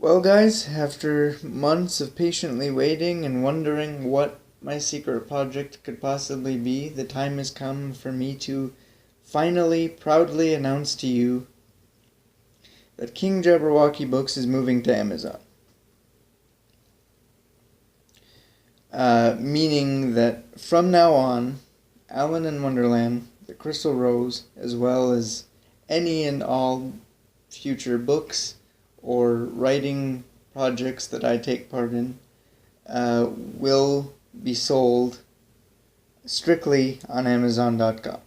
Well, guys, after months of patiently waiting and wondering what my secret project could possibly be, the time has come for me to finally proudly announce to you that King Jabberwocky Books is moving to Amazon. Meaning that from now on, Alan and Wonderland, The Crystal Rose, as well as any and all future books or writing projects that I take part in, will be sold strictly on Amazon.com.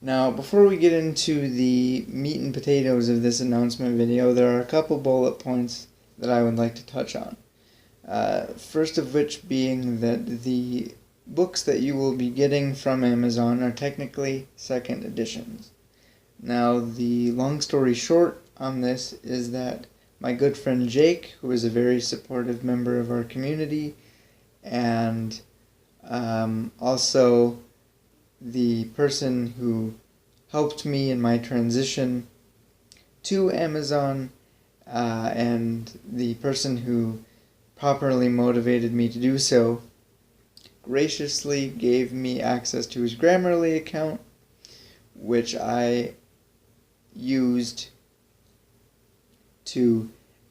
Now, before we get into the meat and potatoes of this announcement video, there are a couple bullet points that I would like to touch on. First of which being that the books that you will be getting from Amazon are technically second editions. Now, the long story short on this is that my good friend Jake, who is a very supportive member of our community, and also the person who helped me in my transition to Amazon, and the person who properly motivated me to do so, graciously gave me access to his Grammarly account, which I used to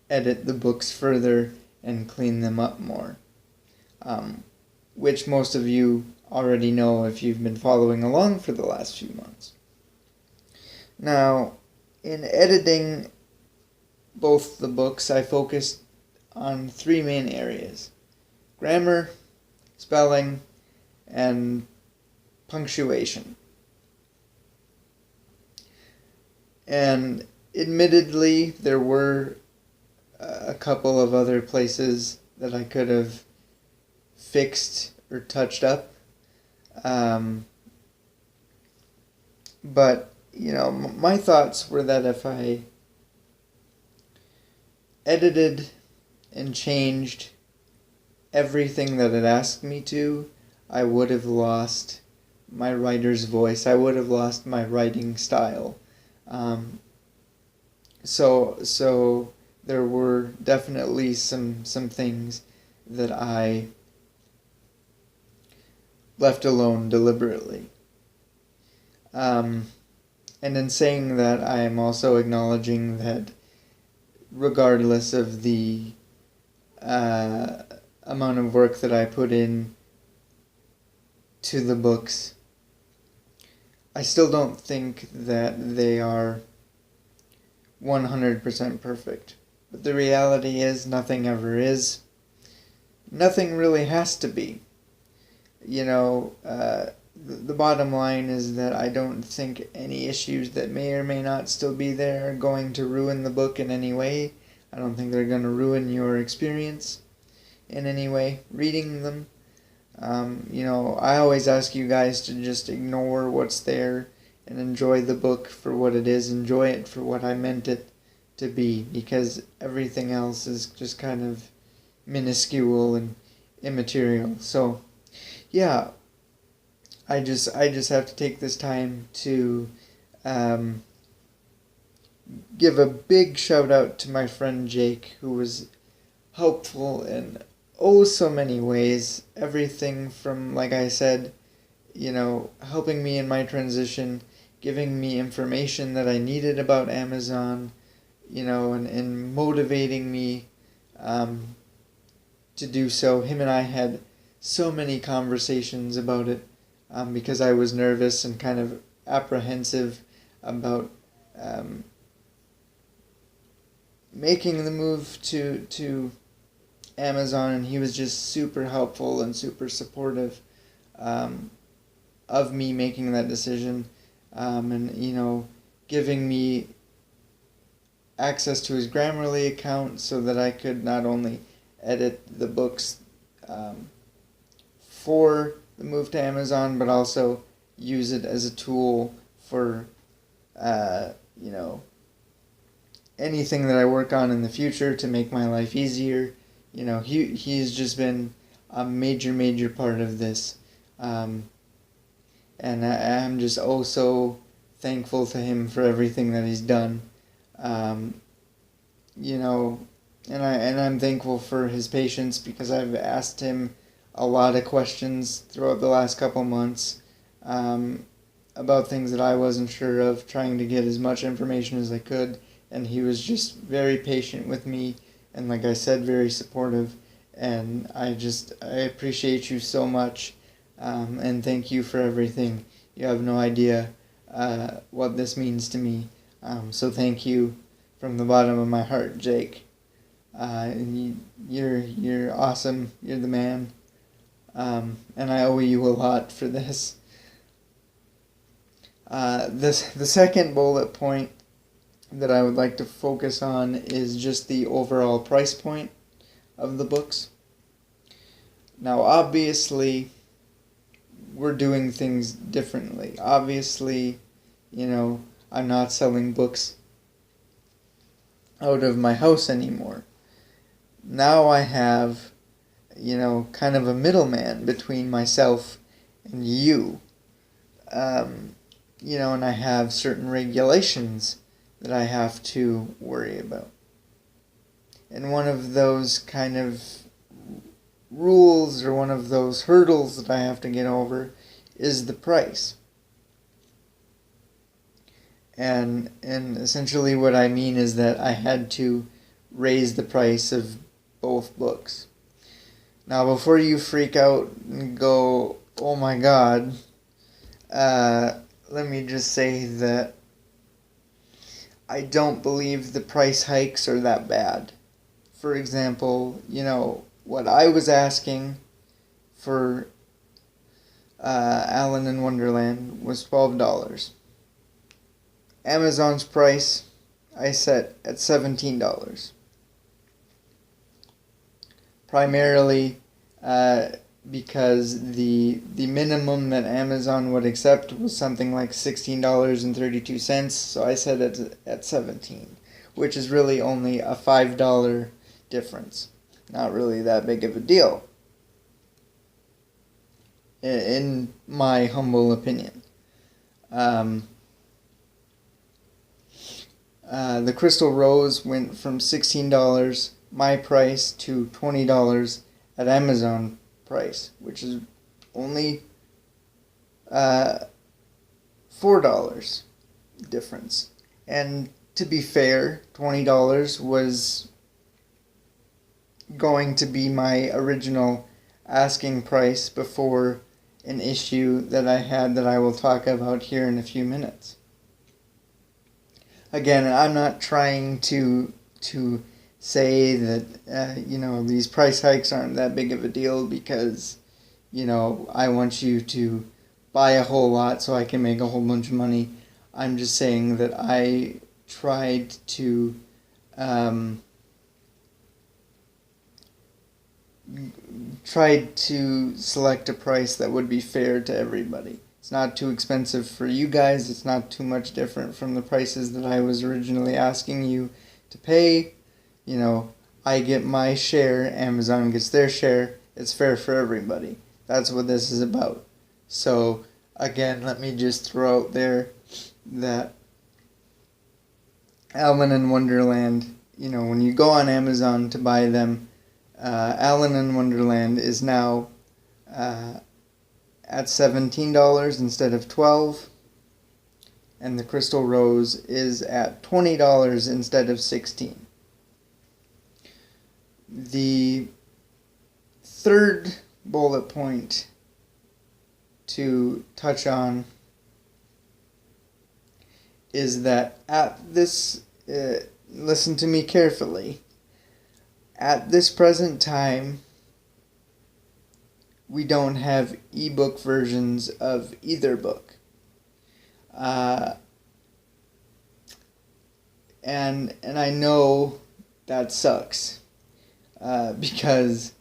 edit the books further and clean them up more, which most of you already know if you've been following along for the last few months. Now, in editing both the books, I focused on three main areas: grammar, spelling, and punctuation. And admittedly, there were a couple of other places that I could have fixed or touched up. But, my thoughts were that if I edited and changed everything that it asked me to, I would have lost my writer's voice. I would have lost my writing style. So there were definitely some things that I left alone deliberately. And in saying that, I am also acknowledging that regardless of the amount of work that I put in to the books, I still don't think that they are 100% perfect. But the reality is, nothing ever is. Nothing really has to be. The bottom line is that I don't think any issues that may or may not still be there are going to ruin the book in any way. I don't think they're going to ruin your experience in any way reading them. I always ask you guys to just ignore what's there and enjoy the book for what it is. Enjoy it for what I meant it to be, because everything else is just kind of minuscule and immaterial. So, yeah, I just have to take this time to give a big shout out to my friend Jake, who was helpful in so many ways. Everything from, like I said, helping me in my transition, giving me information that I needed about Amazon, and motivating me to do so. Him and I had so many conversations about it, because I was nervous and kind of apprehensive about making the move to Amazon, and he was just super helpful and super supportive of me making that decision, and giving me access to his Grammarly account so that I could not only edit the books for the move to Amazon, but also use it as a tool for anything that I work on in the future to make my life easier. He's just been a major part of this, and I'm just so thankful to him for everything that he's done. Um, you know, and I'm thankful for his patience, because I've asked him a lot of questions throughout the last couple months, about things that I wasn't sure of, trying to get as much information as I could, and he was just very patient with me, and like I said, very supportive, and I appreciate you so much, and thank you for everything. You have no idea what this means to me, so thank you from the bottom of my heart, Jake. You're awesome. You're the man, and I owe you a lot for this. The second bullet point that I would like to focus on is just the overall price point of the books. Now, obviously, we're doing things differently. Obviously, I'm not selling books out of my house anymore. Now I have, kind of a middleman between myself and you. And I have certain regulations that I have to worry about. And one of those kind of rules, or one of those hurdles that I have to get over, is the price. And essentially what I mean is that I had to raise the price of both books. Now, before you freak out and go, oh my god, let me just say that I don't believe the price hikes are that bad. For example, what I was asking for Allen in Wonderland was $12. Amazon's price I set at $17. Primarily because the minimum that Amazon would accept was something like $16.32, so I set it at $17, which is really only a $5 difference. Not really that big of a deal, in my humble opinion. The Crystal Rose went from $16, my price, to $20 at Amazon price, which is only $4 difference. And to be fair, $20 was going to be my original asking price before an issue that I had that I will talk about here in a few minutes. Again, I'm not trying to say that, these price hikes aren't that big of a deal, because, I want you to buy a whole lot so I can make a whole bunch of money. I'm just saying that I tried to select a price that would be fair to everybody. It's not too expensive for you guys. It's not too much different from the prices that I was originally asking you to pay. I get my share, Amazon gets their share. It's fair for everybody. That's what this is about. So, again, let me just throw out there that Allen in Wonderland, when you go on Amazon to buy them, Allen in Wonderland is now at $17 instead of $12, and the Crystal Rose is at $20 instead of $16. The third bullet point to touch on is that at this, listen to me carefully, at this present time, we don't have ebook versions of either book. And I know that sucks. Because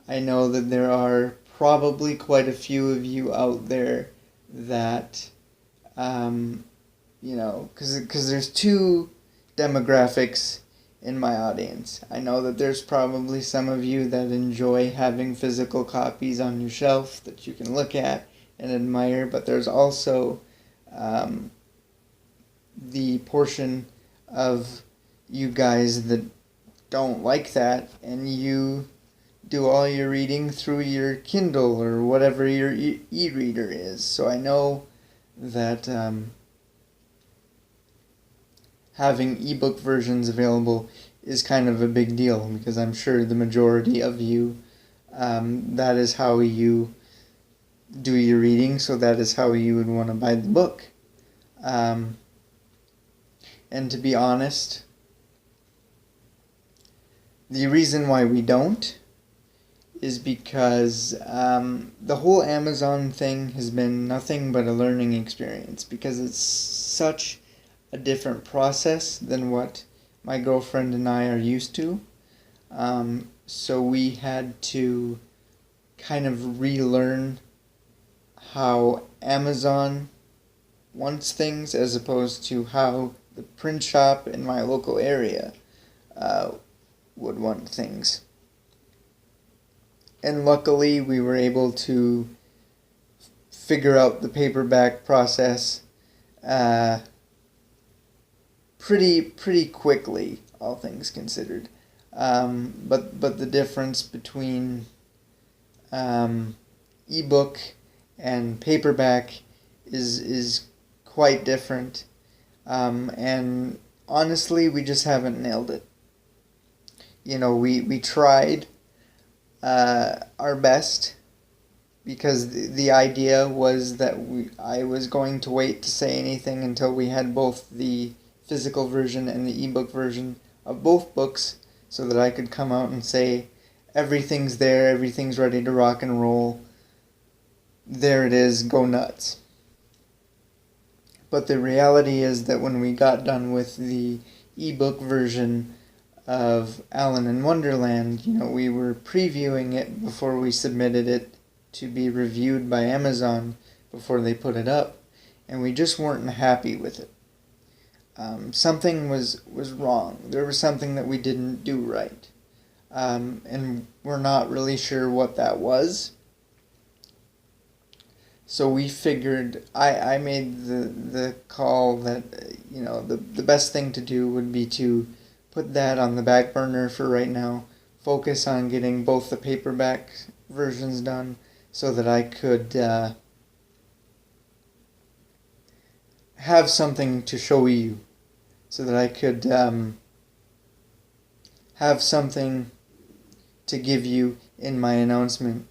I know that there are probably quite a few of you out there that, because there's two demographics in my audience. I know that there's probably some of you that enjoy having physical copies on your shelf that you can look at and admire, but there's also the portion of you guys that don't like that and you do all your reading through your Kindle or whatever your e-reader is. So I know that having ebook versions available is kind of a big deal, because I'm sure the majority of you, that is how you do your reading, so that is how you would want to buy the book. And to be honest, the reason why we don't is because the whole Amazon thing has been nothing but a learning experience, because it's such a different process than what my girlfriend and I are used to. So we had to kind of relearn how Amazon wants things, as opposed to how the print shop in my local area would want things. And luckily we were able to figure out the paperback process pretty quickly, all things considered. But the difference between ebook and paperback is quite different. And honestly, we just haven't nailed it. You know, we tried our best, because the idea was that I was going to wait to say anything until we had both the physical version and the ebook version of both books, so that I could come out and say, everything's there, everything's ready to rock and roll, there it is, go nuts. But the reality is that when we got done with the ebook version of Allen in Wonderland, you know, we were previewing it before we submitted it to be reviewed by Amazon before they put it up, and we just weren't happy with it. Something was wrong. There was something that we didn't do right. And we're not really sure what that was. So we figured, I made the call that, you know, the best thing to do would be to put that on the back burner for right now, focus on getting both the paperback versions done, so that I could have something to show you, so that I could have something to give you in my announcement,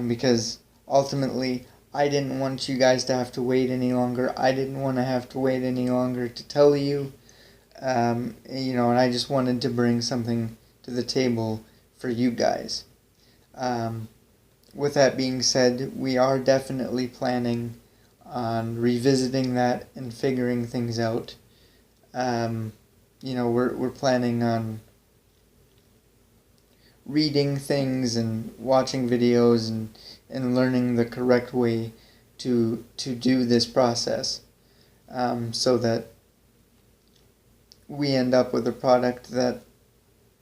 because ultimately I didn't want you guys to have to wait any longer. I didn't want to have to wait any longer to tell you, you know, and I just wanted to bring something to the table for you guys. With that being said, we are definitely planning on revisiting that and figuring things out. You know, we're planning on reading things and watching videos and learning the correct way to do this process, so that we end up with a product that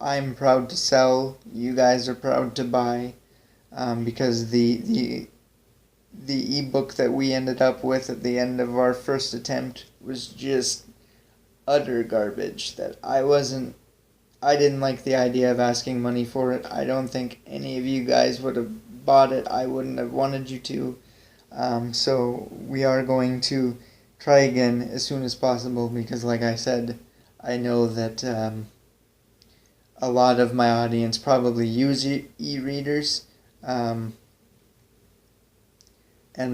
I'm proud to sell, you guys are proud to buy, because the ebook that we ended up with at the end of our first attempt was just utter garbage. That I didn't like the idea of asking money for it. I don't think any of you guys would have bought it. I wouldn't have wanted you to. So we are going to try again as soon as possible, because like I said, I know that a lot of my audience probably use e-readers. And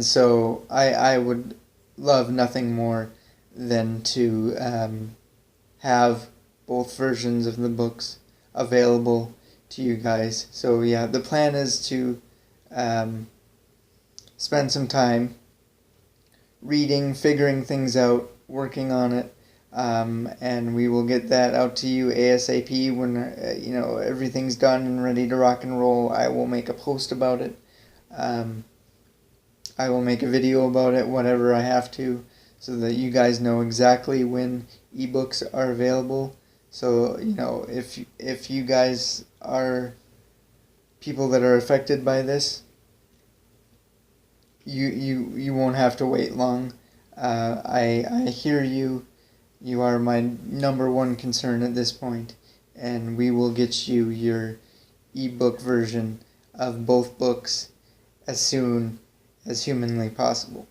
so I would love nothing more than to have both versions of the books available to you guys. So yeah, the plan is to spend some time reading, figuring things out, working on it, and we will get that out to you ASAP when you know, everything's done and ready to rock and roll. I will make a post about it. I will make a video about it, whatever I have to, so that you guys know exactly when ebooks are available. So, you know, if you guys are people that are affected by this, you won't have to wait long. I hear you, You are my number one concern at this point, and we will get you your ebook version of both books as soon as humanly possible.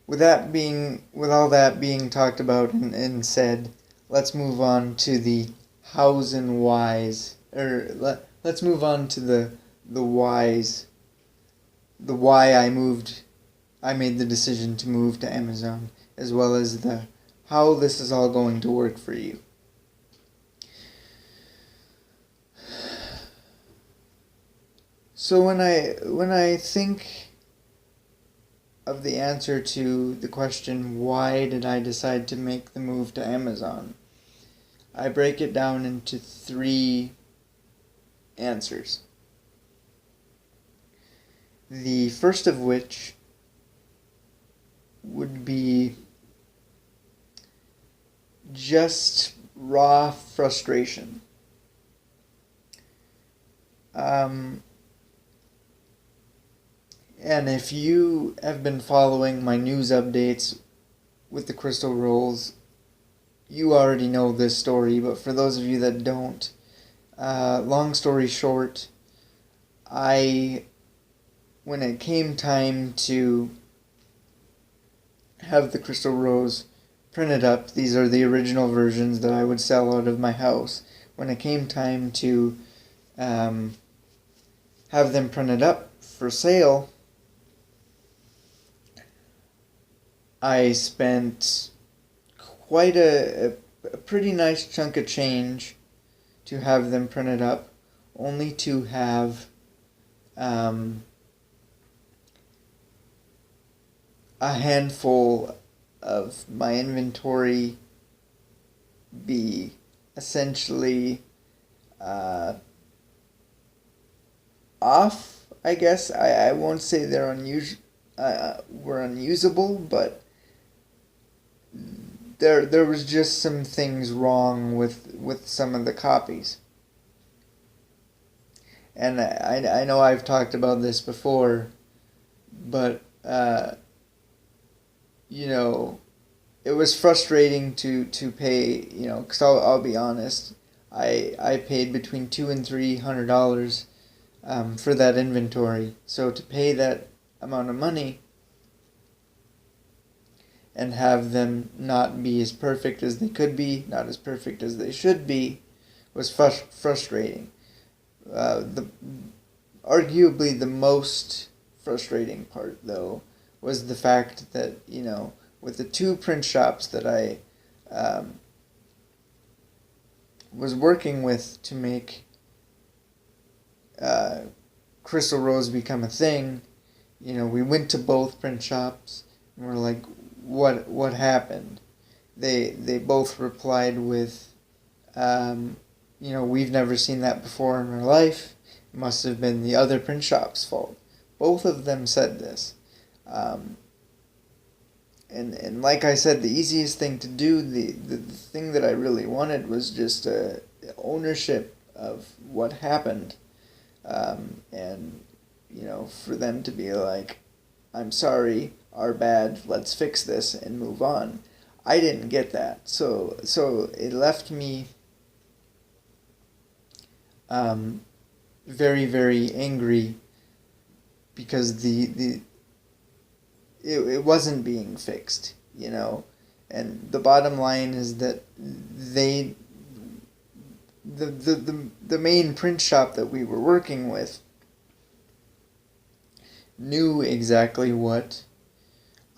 With all that being talked about and said, let's move on to the hows and whys, let's move on to the whys, the why I made the decision to move to Amazon, as well as the how this is all going to work for you. So when I think of the answer to the question, why did I decide to make the move to Amazon, I break it down into 3 answers. The first of which would be just raw frustration. And if you have been following my news updates with the crystal rolls, you already know this story, but for those of you that don't, long story short, when it came time to have the crystal rolls printed up, these are the original versions that I would sell out of my house. When it came time to have them printed up for sale, I spent quite a pretty nice chunk of change to have them printed up, only to have a handful of my inventory be essentially off, I guess. I won't say they're were unusable, but there was just some things wrong with some of the copies. And I know I've talked about this before, but it was frustrating to pay, because I'll be honest, I paid between $200 and $300 for that inventory. So to pay that amount of money and have them not be as perfect as they could be, not as perfect as they should be, was frustrating. Arguably the most frustrating part, though, was the fact that, with the 2 print shops that I was working with to make Crystal Rose become a thing, we went to both print shops and we're like, what happened? They both replied with, we've never seen that before in our life. It must have been the other print shop's fault. Both of them said this. And like I said, the easiest thing to do, the thing that I really wanted was just ownership of what happened. And, for them to be like, I'm sorry, our bad, let's fix this and move on. I didn't get that. So it left me very, very angry because it wasn't being fixed, and the bottom line is that the main print shop that we were working with knew exactly what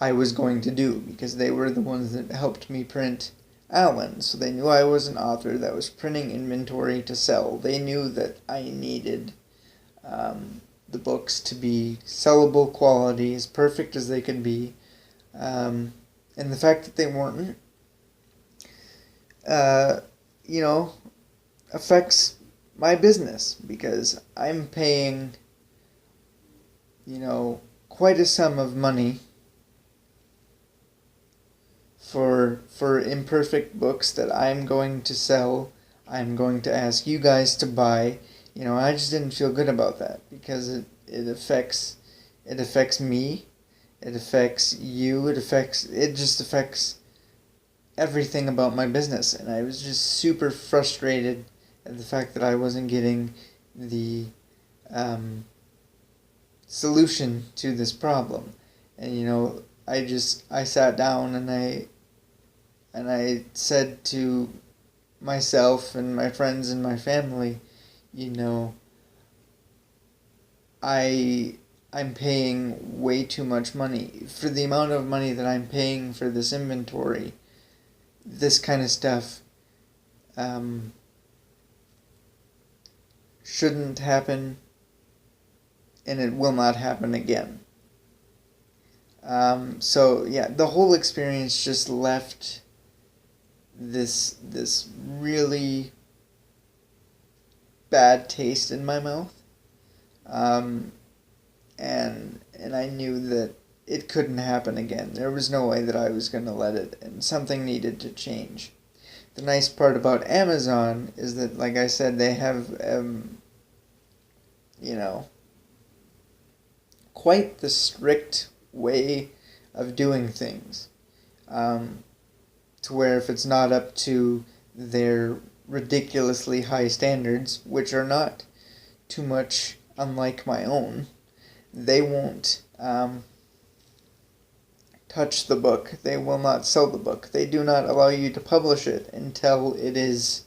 I was going to do, because they were the ones that helped me print Alan, so they knew I was an author that was printing inventory to sell. They knew that I needed the books to be sellable quality, as perfect as they could be, and the fact that they weren't, affects my business, because I'm paying, quite a sum of money for imperfect books that I'm going to sell, I'm going to ask you guys to buy. I just didn't feel good about that, because it affects me, It affects you. It just affects everything about my business. And I was just super frustrated at the fact that I wasn't getting the solution to this problem. And I sat down and I said to myself and my friends and my family, I'm paying way too much money for the amount of money that I'm paying for this inventory. This kind of stuff shouldn't happen, and it will not happen again. So yeah, the whole experience just left this really bad taste in my mouth, and I knew that it couldn't happen again. There was no way that I was going to let it, and something needed to change. The nice part about Amazon is that, like I said, they have quite the strict way of doing things, to where if it's not up to their ridiculously high standards, which are not too much unlike my own, they won't touch the book. They will not sell the book. They do not allow you to publish it until it is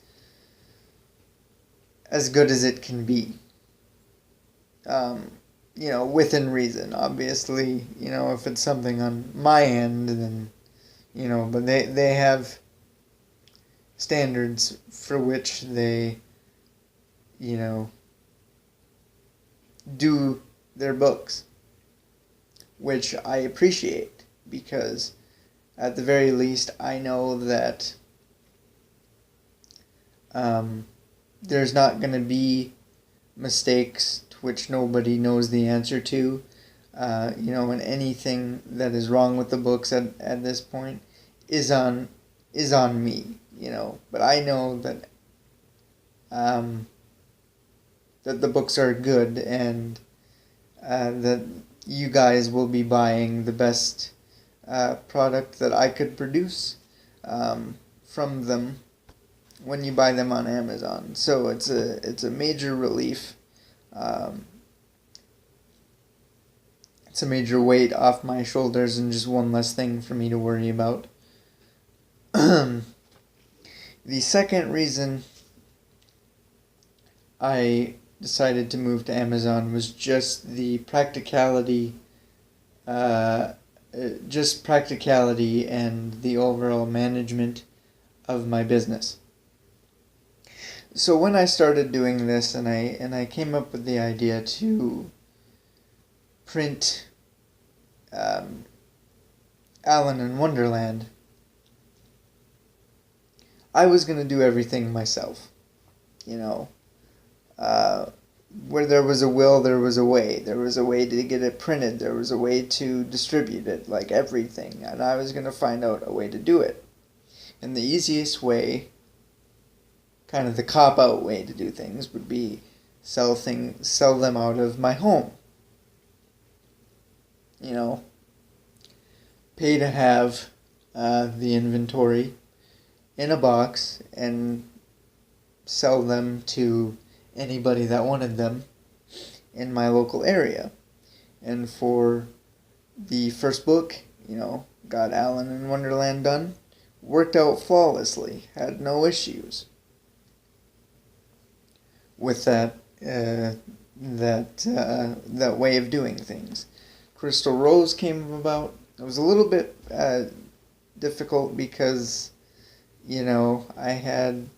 as good as it can be. Within reason. Obviously, if it's something on my end, then, but they have standards for which they, do their books, which I appreciate, because at the very least I know that there's not going to be mistakes to which nobody knows the answer to, and anything that is wrong with the books at this point is on me, but I know that that the books are good, and that you guys will be buying the best product that I could produce from them when you buy them on Amazon. So it's a major relief. It's a major weight off my shoulders and just one less thing for me to worry about. The second reason I decided to move to Amazon was just the practicality, and the overall management of my business. So when I started doing this, and I came up with the idea to print Alan in Wonderland, I was going to do everything myself. Where there was a will, there was a way. There was a way to get it printed. There was a way to distribute it, like everything. And I was going to find out a way to do it. And the easiest way, kind of the cop-out way to do things, would be sell them out of my home. Pay to have the inventory in a box and sell them to anybody that wanted them in my local area. And for the first book, got Alan in Wonderland done, worked out flawlessly, had no issues with that way of doing things. Crystal Rose came about. It was a little bit difficult because I had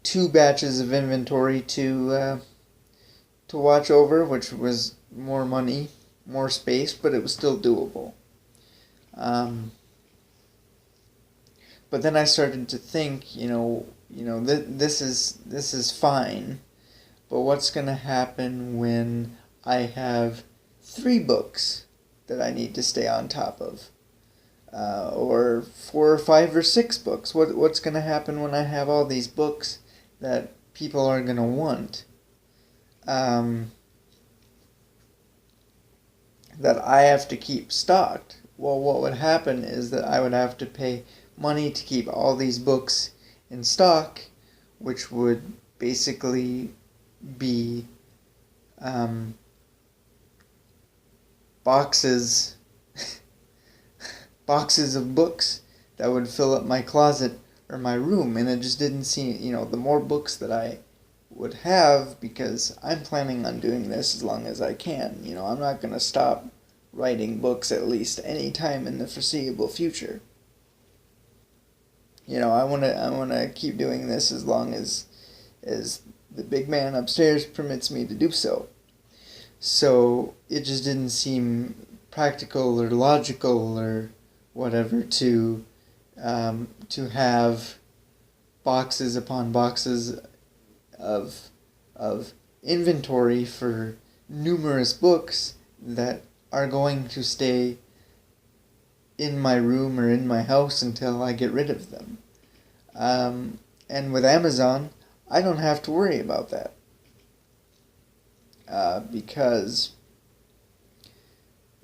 2 batches of inventory to watch over, which was more money, more space, but it was still doable. But then I started to think, this is fine, but what's going to happen when I have 3 books that I need to stay on top of? Or 4 or 5 or 6 books? What's going to happen when I have all these books that people are going to want? that I have to keep stocked. Well, what would happen is that I would have to pay money to keep all these books in stock, which would basically be boxes boxes of books that would fill up my closet or my room, and it just didn't seem, the more books that I would have, because I'm planning on doing this as long as I can. I'm not going to stop writing books at least any time in the foreseeable future. I want to keep doing this as long as the big man upstairs permits me to do so. So it just didn't seem practical or logical or whatever to have boxes upon boxes of inventory for numerous books that are going to stay in my room or in my house until I get rid of them. And with Amazon, I don't have to worry about that. Because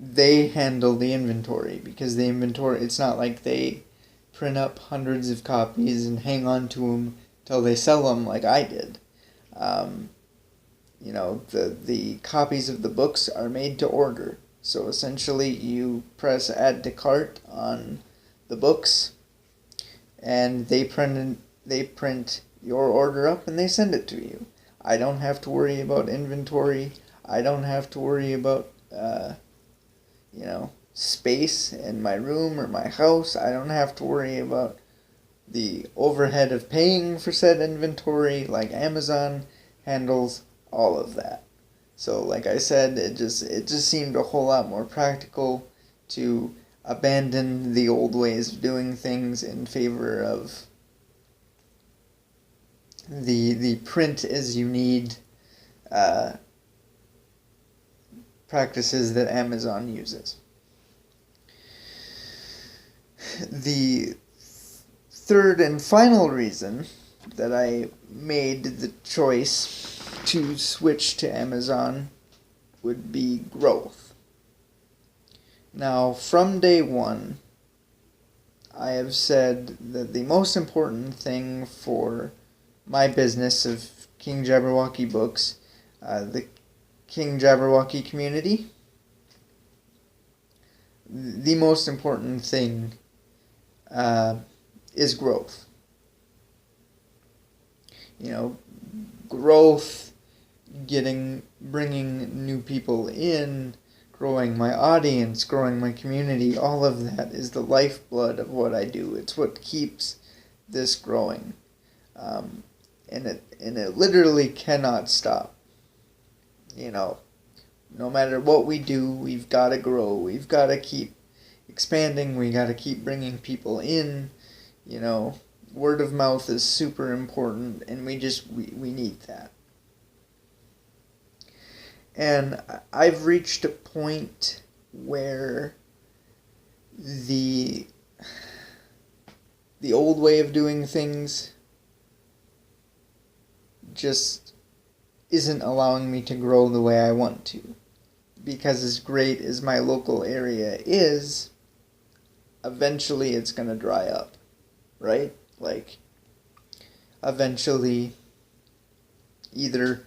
they handle the inventory. Because the inventory, it's not like they print up hundreds of copies and hang on to them till they sell them like I did. The copies of the books are made to order. So essentially you press add to cart on the books, and they print your order up and they send it to you. I don't have to worry about inventory. I don't have to worry about space in my room or my house. I don't have to worry about the overhead of paying for said inventory. Like Amazon handles all of that. So like I said, it just seemed a whole lot more practical to abandon the old ways of doing things in favor of the print as you need practices that Amazon uses. The third and final reason that I made the choice to switch to Amazon would be growth. Now, from day one, I have said that the most important thing for my business of King Jabberwocky Books, the King Jabberwocky community, the most important thing is growth. Growth, bringing new people in, growing my audience, growing my community, all of that is the lifeblood of what I do. It's what keeps this growing. And it literally cannot stop. No matter what we do, we've got to grow. We've got to keep expanding. We got to keep bringing people in. Word of mouth is super important, and we need that. And I've reached a point where the old way of doing things just isn't allowing me to grow the way I want to. Because as great as my local area is, eventually it's going to dry up, right? Like, eventually, either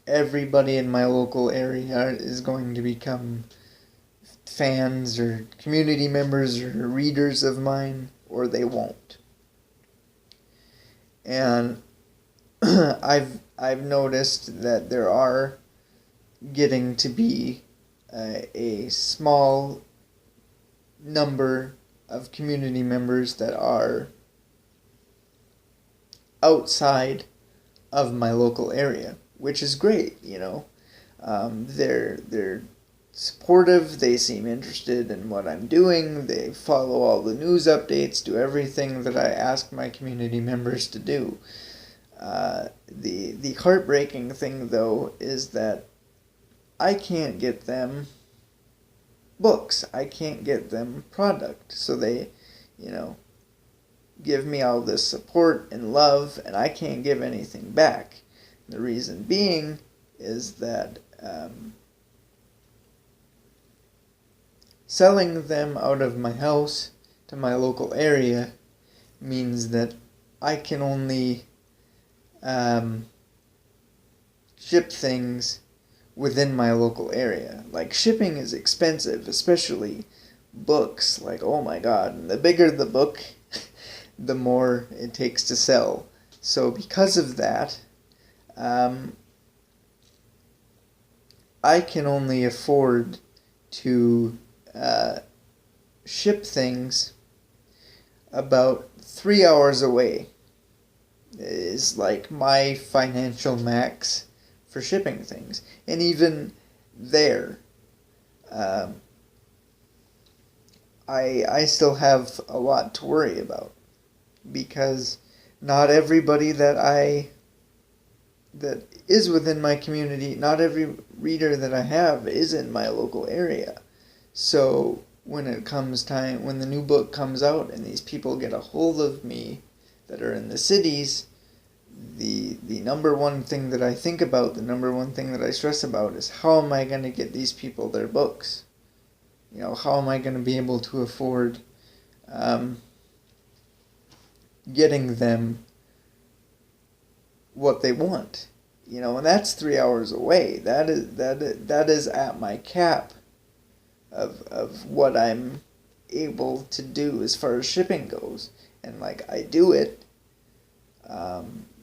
everybody in my local area is going to become fans or community members or readers of mine, or they won't. And I've noticed that there are getting to be a small number of community members that are outside of my local area, which is great. They're supportive. They seem interested in what I'm doing. They follow all the news updates, do everything that I ask my community members to do. The heartbreaking thing, though, is that I can't get them books. I can't get them product. So they, give me all this support and love, and I can't give anything back. The reason being is that selling them out of my house to my local area means that I can only ship things within my local area. Like, shipping is expensive, especially books. Like, oh my god, the bigger the book, the more it takes to sell. So because of that, I can only afford to ship things about 3 hours away is like my financial max for shipping things. And even there, I still have a lot to worry about, because not everybody that is within my community, not every reader that I have is in my local area. So when it comes time, when the new book comes out and these people get a hold of me that are in the cities, the number one thing that I think about, the number one thing that I stress about is, how am I going to get these people their books? You know, how am I going to be able to afford getting them what they want? You know, and that's 3 hours away. That is at my cap of what I'm able to do as far as shipping goes. And like, I do it.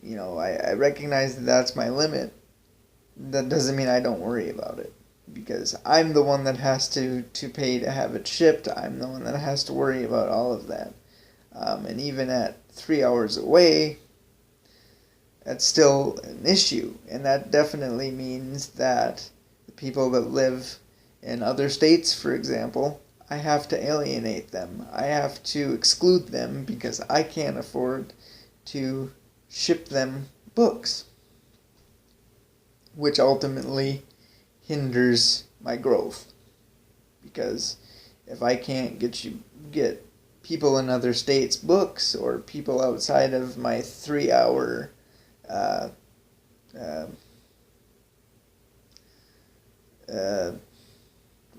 You know, I recognize that that's my limit. That doesn't mean I don't worry about it, because I'm the one that has to pay to have it shipped. I'm the one that has to worry about all of that. And even at 3 hours away, that's still an issue. And that definitely means that the people that live in other states, for example, I have to alienate them. I have to exclude them because I can't afford to ship them books, which ultimately hinders my growth. Because if I can't get people in other states books, or people outside of my 3 hour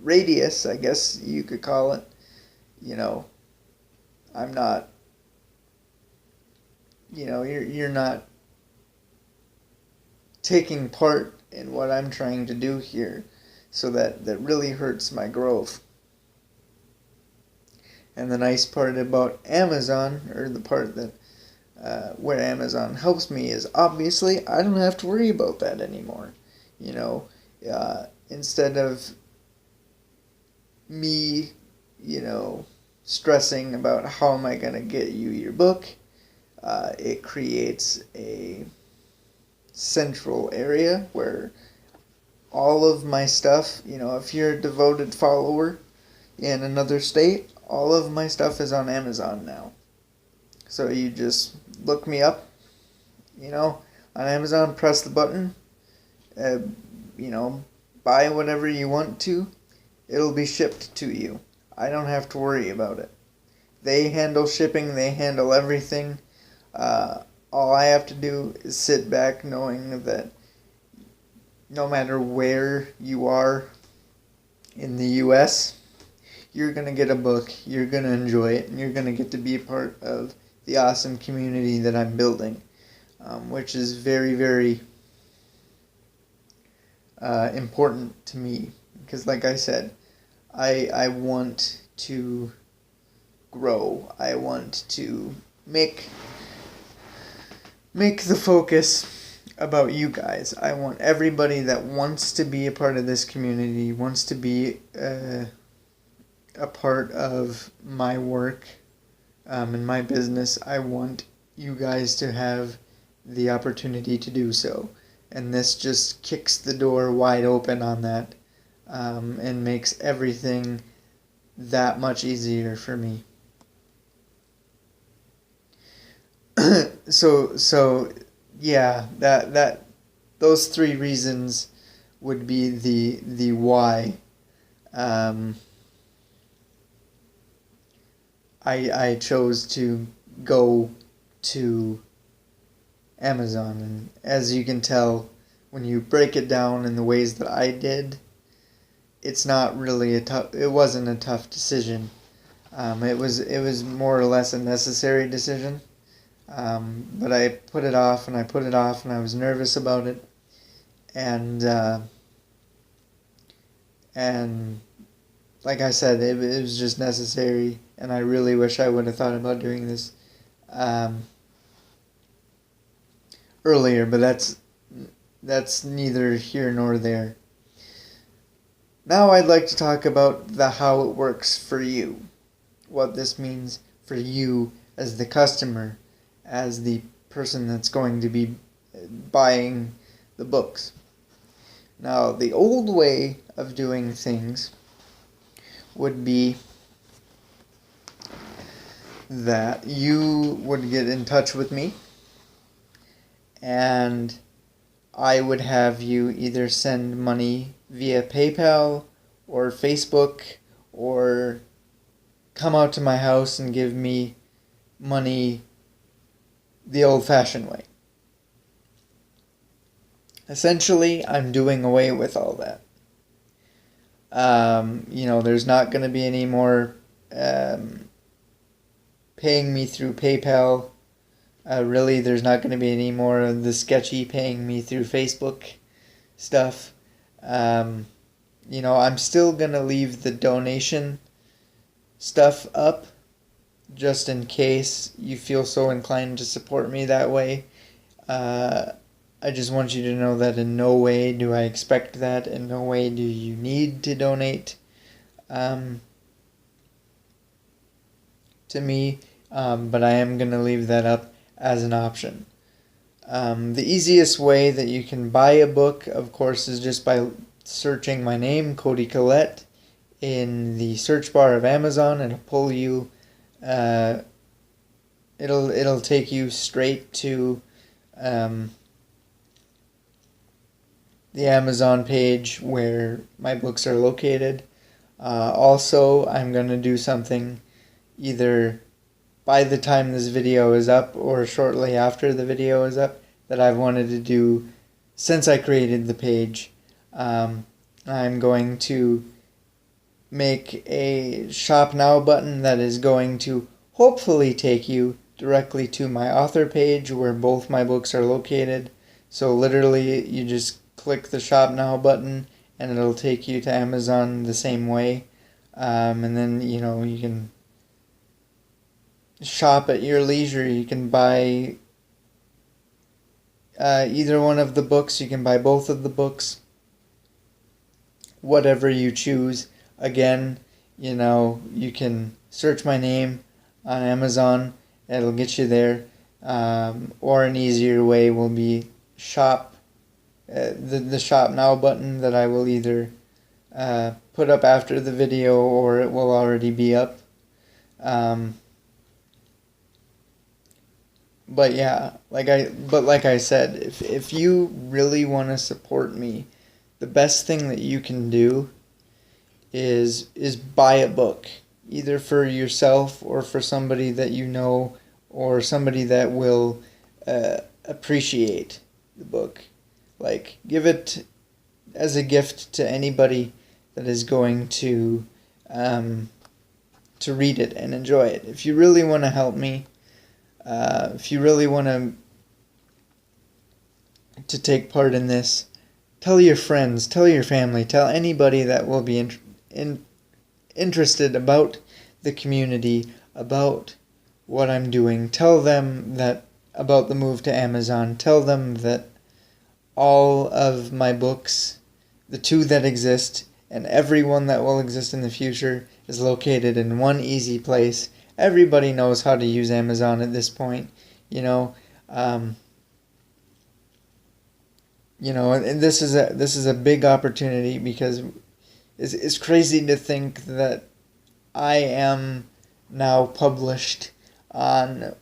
radius, I guess you could call it, you know, I'm not, you know, you're not taking part in what I'm trying to do here. So that really hurts my growth. And the nice part about Amazon, or the part that where Amazon helps me, is obviously I don't have to worry about that anymore. You know, instead of me, you know, stressing about how am I going to get you your book, it creates a central area where all of my stuff, you know, if you're a devoted follower in another state, all of my stuff is on Amazon now. So you just look me up, you know, on Amazon, press the button, you know, buy whatever you want to, it'll be shipped to you. I don't have to worry about it. They handle shipping, they handle everything. All I have to do is sit back knowing that no matter where you are in the U.S., you're going to get a book, you're going to enjoy it, and you're going to get to be a part of the awesome community that I'm building, which is very, very important to me. Because like I said, I want to grow. I want to make the focus about you guys. I want everybody that wants to be a part of this community, wants to be a part of my work and my business. I want you guys to have the opportunity to do so. And this just kicks the door wide open on that, and makes everything that much easier for me. So yeah, that those three reasons would be the why I chose to go to Amazon. And as you can tell, when you break it down in the ways that I did, it's not really it wasn't a tough decision. It was more or less a necessary decision. But I put it off and I put it off and I was nervous about it. And like I said, it was just necessary, and I really wish I would have thought about doing this earlier, but that's neither here nor there. Now I'd like to talk about how it works for you, what this means for you as the customer, as the person that's going to be buying the books. Now, the old way of doing things would be that you would get in touch with me and I would have you either send money via PayPal or Facebook, or come out to my house and give me money the old-fashioned way. Essentially, I'm doing away with all that. There's not going to be any more paying me through PayPal. Really, there's not going to be any more of the sketchy paying me through Facebook stuff. I'm still going to leave the donation stuff up, just in case you feel so inclined to support me that way. I just want you to know that in no way do I expect that. In no way do you need to donate to me. But I am going to leave that up as an option. The easiest way that you can buy a book, of course, is just by searching my name, Cody Collette, in the search bar of Amazon, and it'll pull you. It'll take you straight to the Amazon page where my books are located. Also, I'm going to do something either by the time this video is up or shortly after the video is up that I've wanted to do since I created the page. I'm going to make a Shop Now button that is going to hopefully take you directly to my author page where both my books are located. So literally you just click the Shop Now button and it'll take you to Amazon the same way. And then, you can shop at your leisure. You can buy either one of the books. You can buy both of the books. Whatever you choose. Again, you can search my name on Amazon. It'll get you there. Or an easier way will be the Shop Now button that I will either put up after the video or it will already be up. But like I said, if you really want to support me, the best thing that you can do is buy a book, either for yourself or for somebody that you know or somebody that will appreciate the book. Like, give it as a gift to anybody that is going to read it and enjoy it. If you really want to help me, if you really want to take part in this, tell your friends, tell your family, tell anybody that will be interested about the community, about what I'm doing. Tell them that about the move to Amazon. Tell them that all of my books, the 2 that exist, and every one that will exist in the future is located in one easy place. Everybody knows how to use Amazon at this point, and this is a big opportunity because it's crazy to think that I am now published on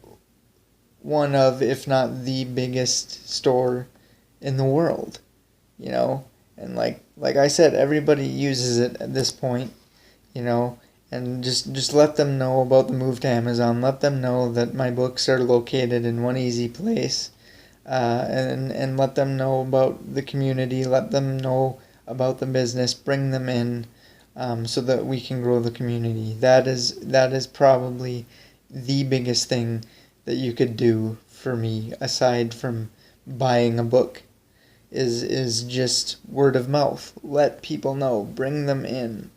one of, if not the biggest store in the world, and like I said, everybody uses it at this point, and just let them know about the move to Amazon. Let them know that my books are located in one easy place, and let them know about the community. Let them know about the business. Bring them in. so that we can grow the community. That is probably the biggest thing that you could do for me, aside from buying a book, is just word of mouth. Let people know, bring them in.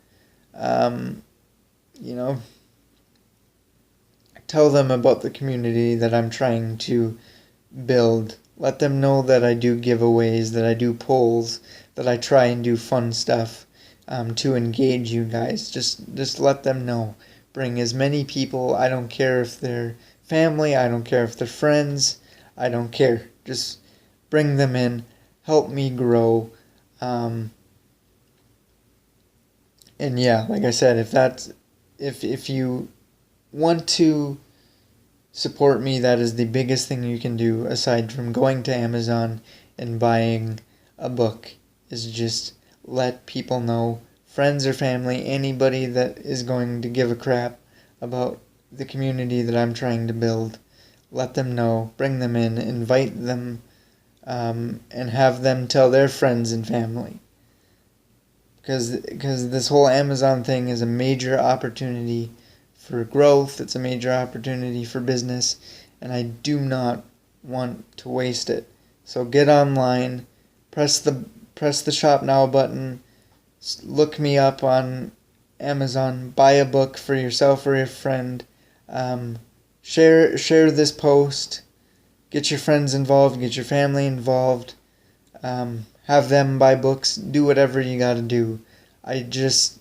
Um, you know, tell them about the community that I'm trying to build. Let them know that I do giveaways, that I do polls, that I try and do fun stuff to engage you guys. Just let them know. Bring as many people. I don't care if they're family. I don't care if they're friends. I don't care. Just bring them in. Help me grow. Um, and yeah, like I said, if you want to support me, that is the biggest thing you can do aside from going to Amazon and buying a book, is just let people know, friends or family, anybody that is going to give a crap about the community that I'm trying to build. Let them know, bring them in, invite them, and have them tell their friends and family. Because this whole Amazon thing is a major opportunity for growth. It's a major opportunity for business, and I do not want to waste it. So get online, press the shop now button, look me up on Amazon, buy a book for yourself or your friend, share this post, get your friends involved, get your family involved, have them buy books, do whatever you got to do. I just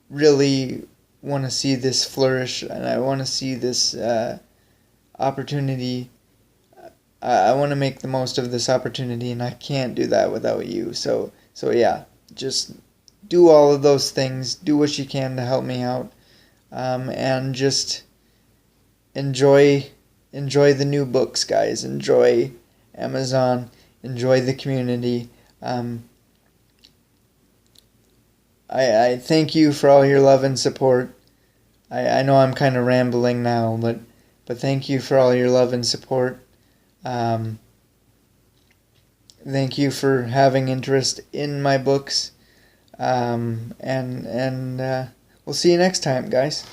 really want to see this flourish, and I want to see this opportunity. I want to make the most of this opportunity, and I can't do that without you. So yeah, just do all of those things. Do what you can to help me out, and just enjoy the new books, guys. Enjoy Amazon. Enjoy the community. I thank you for all your love and support. I know I'm kind of rambling now, but thank you for all your love and support. Thank you for having interest in my books. And we'll see you next time, guys.